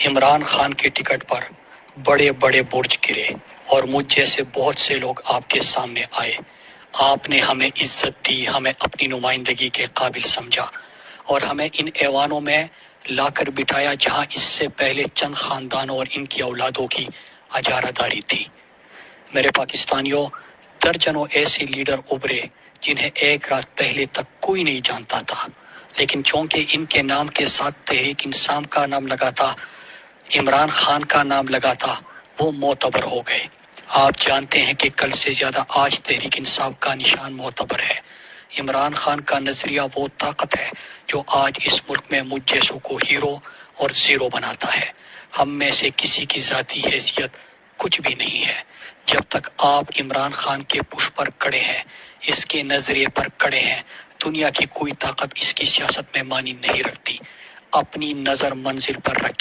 عمران خان کے ٹکٹ پر بڑے بڑے برج گرے اور مجھ جیسے بہت سے لوگ آپ کے سامنے آئے۔ آپ نے ہمیں عزت دی، ہمیں اپنی نمائندگی کے قابل سمجھا اور ہمیں ان ایوانوں میں لا کر بٹھایا جہاں اس سے پہلے چند خاندانوں اور ان کی اولادوں کی اجارہ داری تھی۔ میرے پاکستانیوں، درجنوں ایسے لیڈر ابھرے جنہیں ایک رات پہلے تک کوئی نہیں جانتا تھا، لیکن چونکہ ان کے نام کے ساتھ تحریک انصاف کا نام لگا تھا، عمران خان کا نام لگا تھا، وہ معتبر ہو گئے۔ آپ جانتے ہیں کہ کل سے زیادہ آج تحریک انصاف کا نشان معتبر ہے۔ عمران خان کا نظریہ وہ طاقت ہے جو آج اس ملک میں مجھ جیسوں کو ہیرو اور زیرو بناتا ہے۔ ہم میں سے کسی کی ذاتی حیثیت کچھ بھی نہیں ہے۔ جب تک آپ عمران خان کے پش پر کڑے ہیں، اس کے نظریے پر کڑے ہیں، دنیا کی کوئی طاقت اس کی سیاست میں معنی نہیں رکھتی۔ اپنی نظر منزل پر رکھ